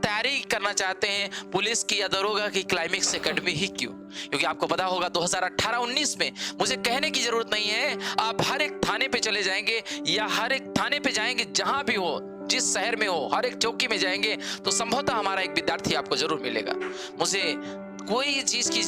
तैयारी करना चाहते हैं पुलिस की या दरोगा की, क्लाइमेक्स एकेडमी ही क्यों? क्योंकि आपको पता होगा 2018-19 में, मुझे कहने की जरूरत नहीं है, आप हर एक थाने पे चले जाएंगे या हर एक थाने पे जाएंगे, जहां भी हो, जिस शहर में हो, हर एक चौकी में जाएंगे तो संभवतः हमारा एक विद्यार्थी आपको जरूर मिलेगा। मुझे कोई चीज की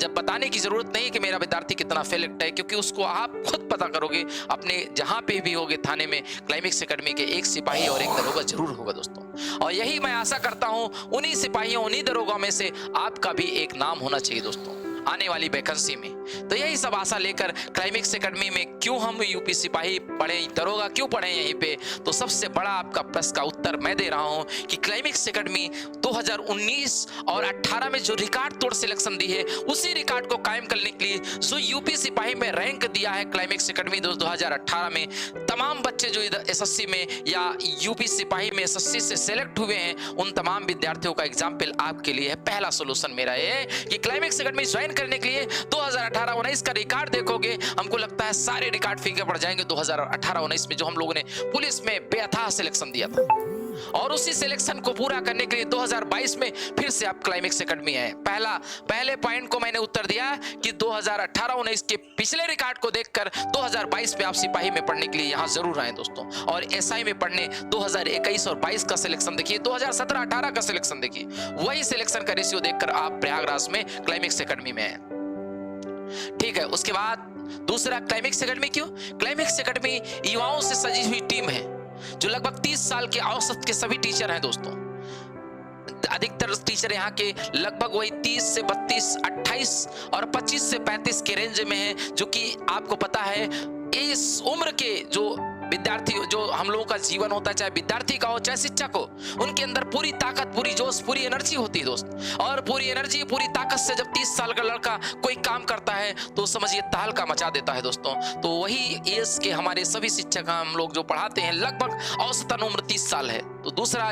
जब बताने की जरूरत नहीं कि मेरा विद्यार्थी कितना फेलेक्ट है, क्योंकि उसको आप खुद पता करोगे अपने जहां पे भी होगे थाने में। क्लाइमेक्स एकेडमी के एक सिपाही और एक दरोगा जरूर होगा दोस्तों, और यही मैं आशा करता हूं उन्हीं सिपाहियों, उन्हीं दरोगा में से आपका भी एक नाम होना चाहिए दोस्तों आने वाली वैकेंसी में। तो यही सब आशा लेकर क्लाइमेक्स एकेडमी में क्यों हम यूपी सिपाही पढ़े, दरोगा क्यों पढ़े यहीं पे, तो सबसे बड़ा आपका प्रश्न का उत्तर मैं दे रहा हूं कि क्लाइमेक्स एकेडमी 2019 और 18 में जो रिकॉर्ड तोड़ सिलेक्शन दी है, उसी रिकॉर्ड को कायम करने के लिए जो यूपी सिपाही में रैंक दिया है क्लाइमेक्स एकेडमी 2018 में, तमाम बच्चे जो इधर एसएससी में या यूपी सिपाही में एसएससी से सिलेक्ट हुए हैं, उन तमाम विद्यार्थियों का एग्जाम्पल आपके लिए है। पहला सोल्यूशन मेरा ये कि क्लाइमेक्स एकेडमी ज्वाइन करने के लिए 2018-19 का रिकॉर्ड देखोगे, हमको लगता है सारे रिकॉर्ड फीके पड़ जाएंगे 2018-19 में, जो हम लोगों ने पुलिस में बेअथाह सिलेक्शन दिया था। और उसी सिलेक्शन को पूरा करने के लिए 2022 में फिर से आप क्लाइमेक्स एकेडमी आए। पहले पॉइंट को मैंने उत्तर दिया कि 2018-19 के पिछले रिकॉर्ड को देखकर 2022 में आप सिपाही में पढ़ने के लिए यहां जरूर आए दोस्तों। और एसआई में पढ़ने 2021 और 22 का सिलेक्शन देखिए, 2017-18 का सिलेक्शन देखिए, वही सिलेक्शन का रेशियो देखकर आप प्रयागराज में क्लाइमेक्स एकेडमी में आए। ठीक है, उसके बाद दूसरा, क्लाइमेक्स एकेडमी क्यों? क्लाइमेक्स एकेडमी युवाओं से सजी हुई टीम है जो लगभग 30 साल के औसत के सभी टीचर हैं दोस्तों। अधिकतर टीचर यहाँ के लगभग वही 30 से 32, 28 और 25 से 35 के रेंज में हैं, जो कि आपको पता है इस उम्र के जो विद्यार्थी, जो हम लोगों का जीवन होता है, चाहे विद्यार्थी का हो चाहे शिक्षक हो, उनके अंदर पूरी ताकत, पूरी जोश, पूरी एनर्जी होती है दोस्त। और पूरी एनर्जी, पूरी ताकत से जब 30 साल का लड़का कोई काम करता है तो समझिए तहलका मचा देता है दोस्तों। तो वही एज के हमारे सभी शिक्षक हम लोग जो पढ़ाते हैं, लगभग औसतन उम्र 30 साल है। तो दूसरा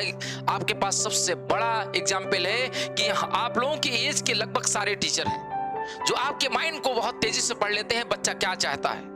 आपके पास सबसे बड़ा एग्जाम्पल है कि आप लोगों की एज के लगभग सारे टीचर हैं जो आपके माइंड को बहुत तेजी से पढ़ लेते हैं बच्चा क्या चाहता है।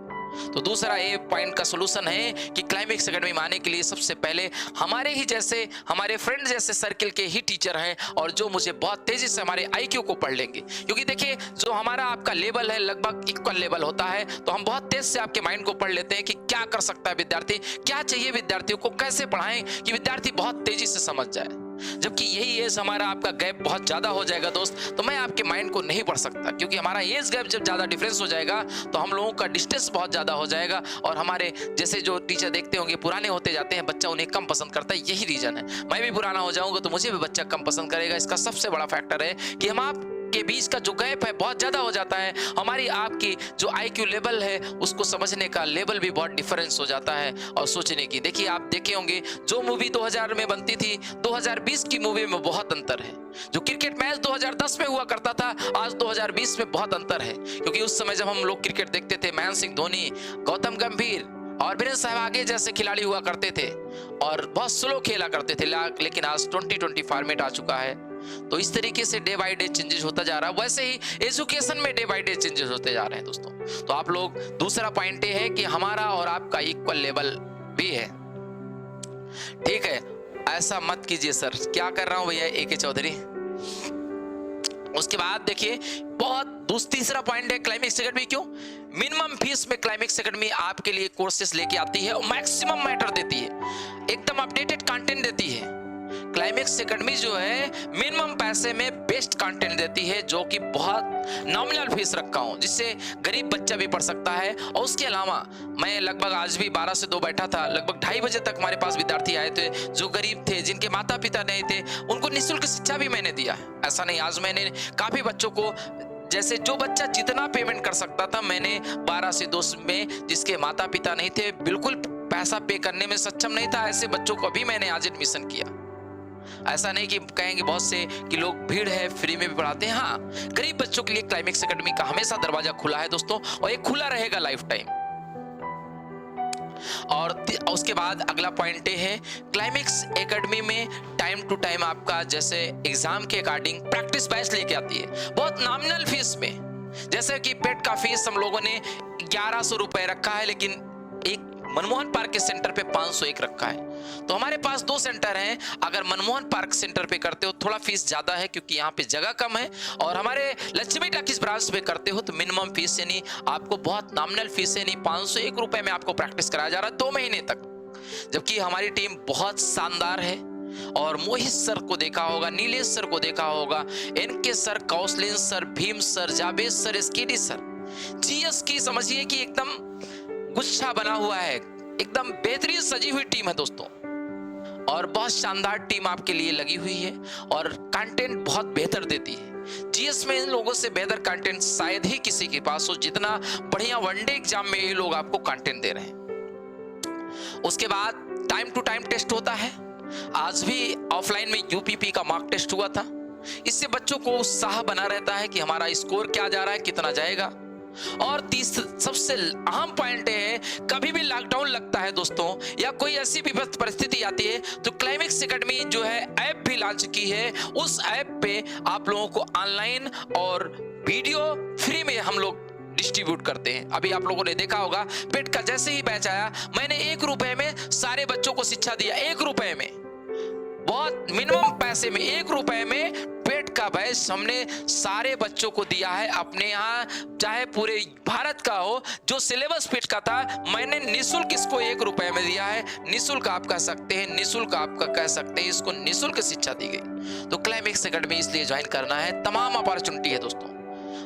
तो दूसरा ये पॉइंट का सॉल्यूशन है कि क्लाइमेक्स एकेडमी में आने के लिए सबसे पहले हमारे ही जैसे, हमारे फ्रेंड जैसे सर्किल के ही टीचर हैं, और जो मुझे बहुत तेजी से हमारे आईक्यू को पढ़ लेंगे। क्योंकि देखिए, जो हमारा आपका लेवल है लगभग इक्वल लेवल होता है, तो हम बहुत तेज से आपके माइंड को पढ़ लेते हैं कि क्या कर सकता है विद्यार्थी, क्या चाहिए विद्यार्थियों को, कैसे पढ़ाएं कि विद्यार्थी बहुत तेजी से समझ जाए। जबकि यही एज हमारा आपका गैप बहुत ज्यादा हो जाएगा दोस्त, तो मैं आपके माइंड को नहीं पढ़ सकता, क्योंकि हमारा एज गैप जब ज्यादा डिफरेंस हो जाएगा तो हम लोगों का डिस्टेंस बहुत ज्यादा हो जाएगा, और हमारे जैसे जो टीचर देखते होंगे पुराने होते जाते हैं, बच्चा उन्हें कम पसंद करता है। यही रीजन है, मैं भी पुराना हो जाऊंगा तो मुझे भी बच्चा कम पसंद करेगा। इसका सबसे बड़ा फैक्टर है कि हम आप के बीच का जो गैप है बहुत ज्यादा हो जाता है। हमारी आपकी जो आईक्यू लेवल है उसको समझने का लेवल भी बहुत डिफरेंस हो जाता है, और सोचने की, देखिए आप देखे होंगे जो मूवी 2000 में बनती थी, 2020 की मूवी में बहुत अंतर है। जो क्रिकेट मैच 2010 में हुआ करता था, आज 2020 में बहुत अंतर है। क्योंकि उस समय जब हम लोग क्रिकेट देखते थे, महेंद्र सिंह धोनी, गौतम गंभीर और वीरेंद्र सहवाग जैसे खिलाड़ी हुआ करते थे और बहुत स्लो खेला करते थे, लेकिन आज 2020 फॉर्मेट आ चुका है। तो इस तरीके से डे बाय डे चेंजेस होता जा रहा है। वैसे ही एजुकेशन में डे बाय डे चेंजेस होते जा रहे हैं दोस्तों। तो आप लोग, दूसरा पॉइंट ये है कि हमारा और आपका इक्वल लेवल भी है। ठीक है, ऐसा मत कीजिए सर, क्या कर रहा हूं भैया AK चौधरी। उसके बाद देखिए, बहुत तीसरा पॉइंट है क्लाइमेक्स एकेडमी क्यों? मिनिमम फीस में क्लाइमेक्स एकेडमी आपके लिए कोर्सेस लेके आती है और मैक्सिमम मैटर देती है, एकदम अपडेटेड कंटेंट देती है। क्लाइमेक्स एकेडमी जो है मिनिमम पैसे में बेस्ट कंटेंट देती है, जो कि बहुत नॉमिनल फीस रखा हूं, जिससे गरीब बच्चा भी पढ़ सकता है। और उसके अलावा मैं लगभग आज भी 12 से 2 बैठा था, लगभग 2:30 बजे तक हमारे पास विद्यार्थी आए थे जो गरीब थे, जिनके माता पिता नहीं थे, उनको निःशुल्क शिक्षा भी मैंने दिया। ऐसा नहीं, आज मैंने काफी बच्चों को, जैसे जो बच्चा जितना पेमेंट कर सकता था, मैंने 12 से 2 में, जिसके माता पिता नहीं थे, बिल्कुल पैसा पे करने में सक्षम नहीं था, ऐसे बच्चों को भी मैंने आज एडमिशन किया। ऐसा नहीं कि कहेंगे बहुत से कि लोग भीड़ है फ्री में भी पढ़ाते हैं। हाँ, गरीब बच्चों के लिए क्लाइमेक्स एकेडमी का हमेशा दरवाजा खुला है दोस्तों, और ये खुला रहेगा लाइफ टाइम। और उसके बाद अगला पॉइंट ये है, क्लाइमेक्स एकेडमी में टाइम टू टाइम आपका जैसे एग्जाम के अकॉर्डिंग प्रैक्टिस बैच लेके आती है, बहुत नॉमिनल फीस में। जैसे कि पेट का फीस हम लोगों ने 1100 रुपए रखा है, लेकिन एक मनमोहन पार्क के सेंटर पे 501 रखा है। तो हमारे पास 2 सेंटर हैं। अगर मनमोहन पार्क सेंटर पे करते हो थोड़ा फीस ज्यादा है क्योंकि यहाँ पे जगह कम है, और हमारे लक्ष्मी टाकीज ब्रांच पे करते हो तो मिनिमम फीस यानी आपको बहुत नॉमिनल फीस यानी 501 रुपए में आपको प्रैक्टिस कराया जा रहा है 2 महीने तक। जबकि हमारी टीम बहुत शानदार है, और मोहित सर को देखा होगा, नीलेश सर को देखा होगा, NK sir, Kaushlin sir, Bhim sir, Javed sir, SKD sir, GS की समझिए कि एकदम गुच्छा बना हुआ है, एकदम बेहतरीन सजी हुई टीम है दोस्तों, और बहुत शानदार टीम आपके लिए लगी हुई है और कंटेंट बहुत बेहतर देती है। जीएस में इन लोगों से बेहतर कंटेंट शायद ही किसी के पास हो, जितना बढ़िया वनडे एग्जाम में ये लोग आपको कंटेंट दे रहे हैं। उसके बाद टाइम टू टाइम टेस्ट होता है। आज भी ऑफलाइन में यूपीपी का मॉक टेस्ट हुआ था। इससे बच्चों को उत्साह बना रहता है कि हमारा स्कोर क्या जा रहा है, कितना जाएगा। और सबसे अहम पॉइंट है, कभी भी लॉकडाउन लगता है दोस्तों, या कोई ऐसी विपत्त परिस्थिति आती है तो क्लाइमेक्स एकेडमी जो है ऐप भी लॉन्च की है। उस ऐप पे आप लोगों को ऑनलाइन और वीडियो फ्री में हम लोग डिस्ट्रीब्यूट करते हैं। अभी आप लोगों ने देखा होगा पेट का जैसे ही बैच आया, मैंने 1 रुपए में सारे बच्चों को शिक्षा दिया। 1 रुपए में, बहुत मिनिमम पैसे में 1 रुपए में पेट का बैच हमने सारे बच्चों को दिया है अपने यहाँ, चाहे पूरे भारत का हो। जो सिलेबस पेट का था मैंने निःशुल्क इसको 1 रुपए में दिया है। निःशुल्क आप कह सकते हैं, निःशुल्क आपका कह सकते हैं, इसको निःशुल्क शिक्षा दी गई। तो क्लाइमेक्स एकेडमी इसलिए ज्वाइन करना है, तमाम अपॉर्चुनिटी है दोस्तों,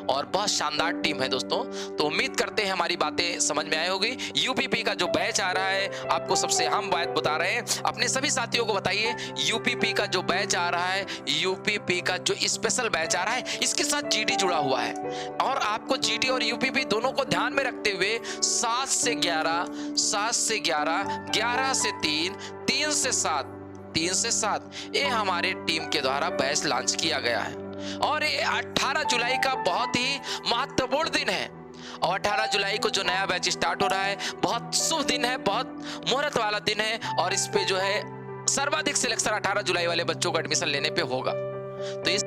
और बहुत शानदार टीम है दोस्तों। तो उम्मीद करते हैं हमारी बातें समझ में आई होगी। यूपीपी का जो बैच आ रहा है, आपको सबसे अहम बात बता रहे हैं, अपने सभी साथियों को बताइए यूपीपी का जो बैच आ रहा है, यूपीपी का जो स्पेशल बैच आ रहा है, इसके साथ जीडी जुड़ा हुआ है। और आपको जीडी और यूपीपी दोनों को ध्यान में रखते हुए 7 से 11, 7 से 11, 11 से 3, 3 से 7, 3 से 7 ये हमारे टीम के द्वारा बैच लॉन्च किया गया है। और ये 18 जुलाई का बहुत ही महत्वपूर्ण दिन है, और 18 जुलाई को जो नया बैच स्टार्ट हो रहा है, बहुत शुभ दिन है, बहुत मुहूर्त वाला दिन है, और इस पे जो है सर्वाधिक सिलेक्शन 18 जुलाई वाले बच्चों को एडमिशन लेने पे होगा। तो इस